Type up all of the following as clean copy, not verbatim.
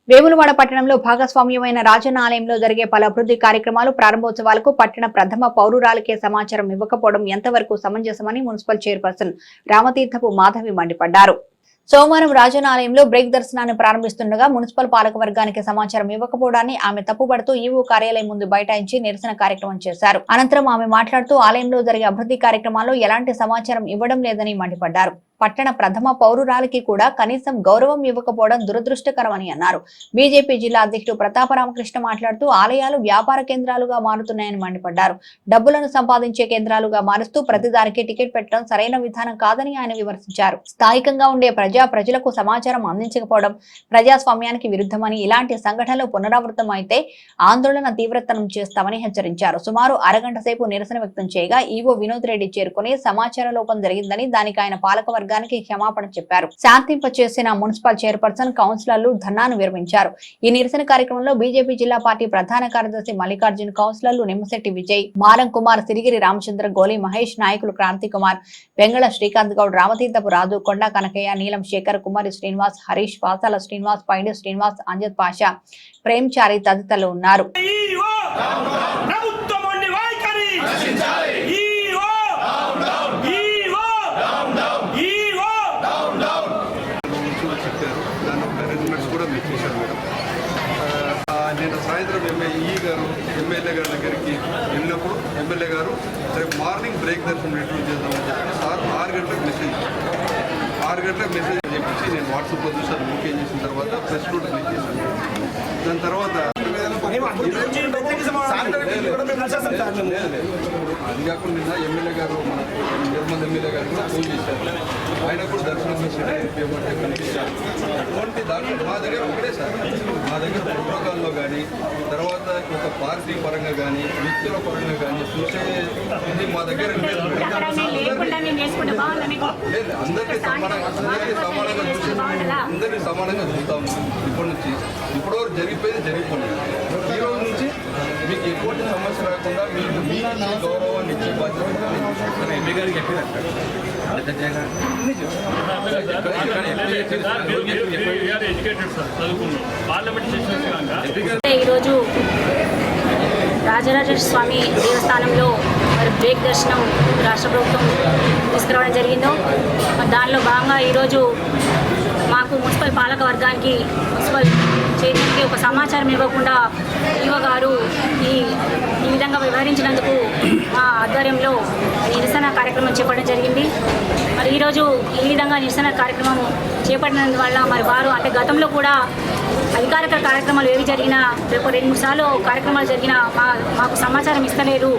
వేములవాడ పట్టణంలో భాగస్వామ్యమైన రాజన్న ఆలయంలో జరిగే పలు అభివృద్ధి కార్యక్రమాలు ప్రారంభోత్సవాలకు పట్టణ ప్రథమ పౌరురాలకే సమాచారం ఇవ్వకపోవడం ఎంతవరకు సమంజసమని మున్సిపల్ చైర్పర్సన్ రామతీర్థపు మాధవి మండిపడ్డారు. సోమవారం రాజన్న ఆలయంలో బ్రేక్ దర్శనాన్ని ప్రారంభిస్తుండగా మున్సిపల్ పాలక వర్గానికి సమాచారం ఇవ్వకపోవడాన్ని ఆమె తప్పుపడుతూ ఈవో కార్యాలయం ముందు బైఠాయించి నిరసన కార్యక్రమం చేశారు. అనంతరం ఆమె మాట్లాడుతూ ఆలయంలో జరిగే అభివృద్ధి కార్యక్రమాల్లో ఎలాంటి సమాచారం ఇవ్వడం లేదని మండిపడ్డారు. పట్టణ ప్రథమ పౌరురాలకి కూడా కనీసం గౌరవం ఇవ్వకపోవడం దురదృష్టకరమని అన్నారు. బీజేపీ జిల్లా అధ్యక్షుడు ప్రతాప రామకృష్ణ మాట్లాడుతూ ఆలయాలు వ్యాపార కేంద్రాలుగా మారుతున్నాయని మండిపడ్డారు. డబ్బులను సంపాదించే కేంద్రాలుగా మారుస్తూ ప్రతిదానికి టికెట్ పెట్టడం సరైన విధానం కాదని ఆయన విమర్శించారు. స్థానికంగా ఉండే ప్రజలకు సమాచారం అందించకపోవడం ప్రజాస్వామ్యానికి విరుద్ధమని, ఇలాంటి సంఘటనలు పునరావృతం అయితే ఆందోళన తీవ్రతరం చేస్తామని హెచ్చరించారు. సుమారు అరగంట సేపు నిరసన వ్యక్తం చేయగా ఈవో వినోద్ రెడ్డి చేరుకుని సమాచార లోపం జరిగిందని, దానికి ఆయన పాలక క్షమాపణ చెప్పారు. శాంతింప చేసిన మున్సిపల్ చైర్పర్సన్, కౌన్సిలర్లు ధర్నాను విరమించారు. ఈ నిరసన కార్యక్రమంలో బీజేపీ జిల్లా పార్టీ ప్రధాన కార్యదర్శి మల్లికార్జున్, కౌన్సిలర్లు నిమ్మశెట్టి విజయ్, మారం కుమార్, సిరిగిరి రామచంద్ర, గోలి మహేష్, నాయకులు క్రాంతి కుమార్, వెంగళ శ్రీకాంత్ గౌడ్, రామతీర్థపు రాజు, కొండ కనకయ్య, నీలం శేఖర్, కుమారి శ్రీనివాస్, హరీష్, వాసాల శ్రీనివాస్, పైడి శ్రీనివాస్, అంజద్ పాషా, ప్రేమ్చారి తదితరులు ఉన్నారు. నేను సాయంత్రం ఎమ్మెల్యే గారి దగ్గరికి వెళ్ళినప్పుడు ఎమ్మెల్యే గారు రేపు మార్నింగ్ బ్రేక్ దర్శనం రిట్రీవ్ చేద్దామని చెప్పి సార్ 6 గంటలకు మెసేజ్ చెప్పించి నేను వాట్సాప్లో చూసాను. ఓకే చేసిన తర్వాత ప్రెస్ నోట్ రిలీజ్ చేశాను. దాని తర్వాత అది కాకుండా నిన్న ఎమ్మెల్యే గారు మన నిర్మల్ ఎమ్మెల్యే గారు కూడా ఫోన్ చేశారు. ఆయన కూడా దర్శనం పేమెంట్ కనిపించారు. అటువంటి దాంట్లో మా దగ్గర ఒకటే సార్, మా దగ్గర ప్రోటోకాల్లో కానీ తర్వాత ఒక పార్టీ పరంగా కానీ వ్యక్తుల పరంగా కానీ చూసే మా దగ్గర లేదు. అందరికీ సమానంగా చూస్తాము. ఇప్పటి నుంచి ఇప్పటివరకు జరిగిపోయింది జరిగిపోయింది. ఈ రోజు నుంచి మీకు ఎటువంటి సమస్య రాకుండా మీకు మీ గౌరవాన్ని ఇచ్చే బాధ్యత ఎంపీ గారికి చెప్పినట్టు ఈరోజు రాజరాజేశ్వర స్వామి దేవస్థానంలో మరి బ్రేక్ దర్శనం రాష్ట్ర ప్రభుత్వం తీసుకురావడం జరిగిందో దానిలో భాగంగా ఈరోజు మాకు మున్సిపల్ పాలక వర్గానికి మున్సిపల్ చైర్మన్కి ఒక సమాచారం ఇవ్వకుండా ఈవో గారు ఈ విధంగా వ్యవహరించినందుకు మా ఆధ్వర్యంలో నిరసన కార్యక్రమం చేపట్టడం జరిగింది. మరి ఈరోజు ఈ విధంగా నిరసన కార్యక్రమం చేపట్టినందువల్ల మరి వారు అంటే గతంలో కూడా అధికారిక కార్యక్రమాలు ఏవి జరిగినా రేపు 2-3 సార్లు కార్యక్రమాలు జరిగినా మాకు సమాచారం ఇస్తలేరు.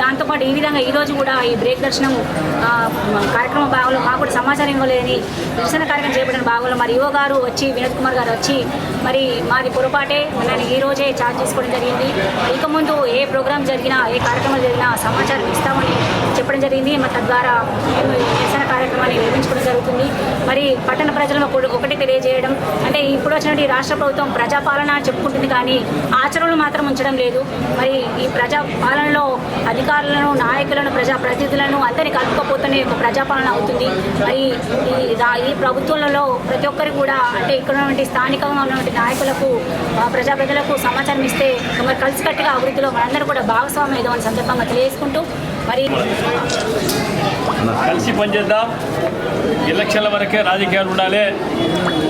దాంతోపాటు ఈ విధంగా ఈరోజు కూడా ఈ బ్రేక్ దర్శనం కార్యక్రమం భాగంలో మాకు కూడా సమాచారం ఇవ్వలేదని నిరసన కార్యక్రమం చేపట్టిన భాగంలో మరి ఈవో గారు వచ్చి వినోద్ కుమార్ గారు వచ్చి మరి మాది పొరపాటే నేను ఈరోజే ఛార్జ్ చేసుకోవడం జరిగింది. ఇక ముందు ఏ ప్రోగ్రాం జరిగినా ఏ కార్యక్రమాలు జరిగినా సమాచారం ఇస్తామని చెప్పడం జరిగింది. మరి తద్వారా మేము నిరసన కార్యక్రమాన్ని నిర్వహించుకోవడం జరుగుతుంది. మరి పట్టణ ప్రజలకు ఒకటి తెలియజేయడం అంటే ఇప్పుడు వచ్చినటువంటి రాష్ట్ర ప్రభుత్వం ప్రజాపాలన చెప్పుకుంటుంది కానీ ఆచరణలు మాత్రం ఉంచడం లేదు. మరి ఈ ప్రజాపాలనలో అధికారులను, నాయకులను, ప్రజాప్రతినిధులను అందరినీ కలుపుకపోతేనే ఒక ప్రజాపాలన అవుతుంది. మరి ఈ ప్రభుత్వాలలో ప్రతి ఒక్కరికి కూడా అంటే ఇక్కడ ఉన్నటువంటి స్థానికంగా ఉన్నటువంటి నాయకులకు, ప్రజలకు సమాచారం ఇస్తే మరి కలిసికట్టుగా అభివృద్ధిలో మనందరూ కూడా భాగస్వామ్యం ఏదో సందర్భంగా తెలియజేసుకుంటూ మరి కలిసి పనిచేద్దాం. ఎలక్షన్ల వరకే రాజకీయాలు ఉండాలి.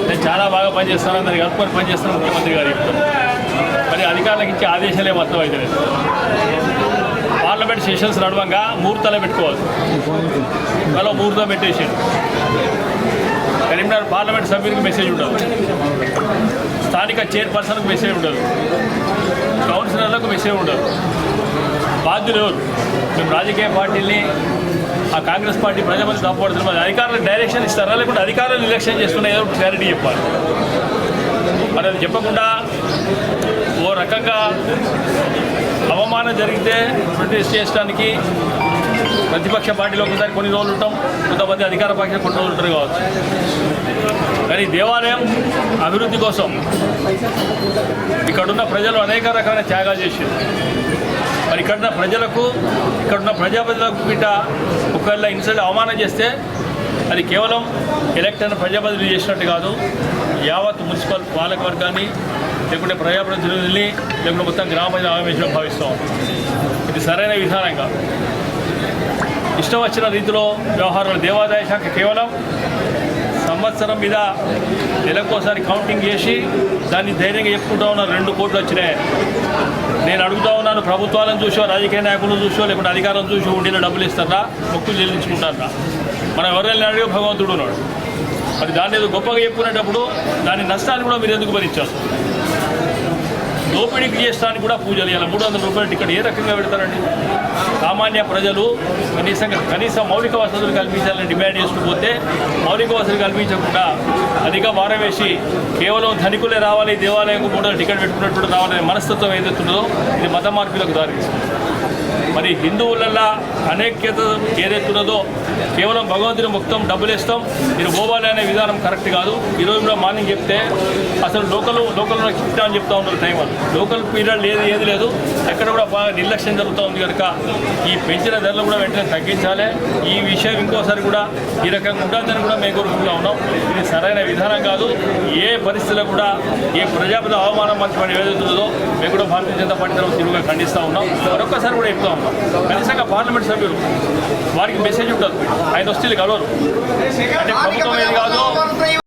నేను చాలా బాగా పనిచేస్తాను, దాన్ని కలుపుకొని పనిచేస్తాను ముఖ్యమంత్రి గారు చెప్తాను. మరి అధికారులకు ఇచ్చే ఆదేశాలే మొత్తం అయితే లేదు. పార్లమెంట్ సెషన్స్ నడవంగా ముహూర్తాలే పెట్టుకోవాలి. మళ్ళీ ముహూర్తం పెట్టేసాడు. కరీంనగర్ పార్లమెంట్ సభ్యునికి మెసేజ్ ఉండదు, స్థానిక చైర్పర్సన్కు మెసేజ్ ఉండదు, కౌన్సిలర్లకు మెసేజ్ ఉండదు. బాధ్యులు ఎవరు? మేము రాజకీయ పార్టీని ఆ కాంగ్రెస్ పార్టీ ప్రజాపతి తప్పబడుతుంది. మరి అధికారులకు డైరెక్షన్ ఇస్తారా లేకుంటే అధికారులు నిర్లక్ష్యం చేస్తున్నా ఏదో క్లారిటీ చెప్పాలి. మరి అది చెప్పకుండా ఓ రకంగా అవమానం జరిగితే ప్రొటెస్ట్ చేయడానికి ప్రతిపక్ష పార్టీలో ఒకసారి కొన్ని రోజులు ఉంటాం, కొంతమంది అధికార పక్షం కొన్ని రోజులు ఉంటారు కావచ్చు. కానీ దేవాలయం అభివృద్ధి కోసం ఇక్కడున్న ప్రజలు అనేక రకాల త్యాగాలు చేశారు. మరి ఇక్కడున్న ప్రజాపతులకు గిట్ట ఒకవేళ ఇన్సల్ట్ అవమానం చేస్తే అది కేవలం ఎలక్ట్ అయిన ప్రజాప్రతినిధులు చేసినట్టు కాదు, యావత్ మున్సిపల్ పాలక వర్గాన్ని లేకుంటే ప్రజాప్రతినిధుల్ని లేకుంటే మొత్తం గ్రామ ప్రజలు ఆవేశం భావిస్తాం. ఇది సరైన విధానంగా ఇష్టం వచ్చిన రీతిలో వ్యవహారాలు. దేవాదాయ శాఖ కేవలం సంవత్సరం మీద నెలకోసారి కౌంటింగ్ చేసి దాన్ని ధైర్యంగా చెప్పుకుంటూ ఉన్నారు 2 కోట్లు వచ్చినాయి. నేను అడుగుతూ ఉన్నాను, ప్రభుత్వాలను చూసో రాజకీయ నాయకులను చూసో లేకుంటే అధికారం చూసి ఉండిన డబ్బులు ఇస్తారా, మొక్కులు చెల్లించుకుంటారా? మనం ఎవరైనా అడిగే భగవంతుడు ఉన్నాడు. మరి దాన్ని ఏదో గొప్పగా చెప్పుకునేటప్పుడు దాని నష్టాన్ని కూడా మీరు ఎందుకు భరించారు? దోపిడీకి చేస్తానికి కూడా పూజలు చేయాలి. 300 రూపాయల టికెట్ ఏ రకంగా పెడతారండి? సామాన్య ప్రజలు కనీసం మౌలిక వసతులు కల్పించాలని డిమాండ్ చేసుకుపోతే మౌలిక వసతులు కల్పించకుండా అధిక భారం వేసి కేవలం ధనికులే రావాలి, దేవాలయంకు 300 టికెట్ పెట్టుకున్నప్పుడు రావాలనే మనస్తత్వం ఏదైతుందో ఇది మత మార్పులకు దారితీస్తుంది. మరి హిందువులల్లో అనేక్యత ఏదైతున్నదో కేవలం భగవంతుని మొత్తం డబ్బులు ఇస్తాం మీరు పోవాలి అనే విధానం కరెక్ట్ కాదు. ఈరోజు కూడా మార్నింగ్ చెప్తే అసలు లోకల్లో చెప్తా అని చెప్తా ఉన్నారు. టైం వాళ్ళు లోకల్ పీరియడ్ ఏది లేదు, ఎక్కడ కూడా బాగా నిర్లక్ష్యం జరుగుతూ ఉంది. కనుక ఈ పెంచిన ధరలు కూడా వెంటనే తగ్గించాలి. ఈ విషయం ఇంకోసారి కూడా ఈ రకంగా ఉంటుందని కూడా మేము కోరుకుంటూ ఉన్నాం. ఇది సరైన విధానం కాదు. ఏ పరిస్థితుల్లో కూడా ఏ ప్రజాపతి అవమానం మంచి ఏదైతుందో మేము కూడా భారతీయ జనతా పార్టీ తరఫున తీవ్రంగా ఖండిస్తూ ఉన్నాం. మరొక్కసారి కూడా చెప్తా ఉన్నాం, కనీసంగా పార్లమెంట్ సభ్యులు వారికి మెసేజ్ ఉంటుంది, ఆయన వస్తే కలవరు అంటే ప్రభుత్వం ఏది కాదు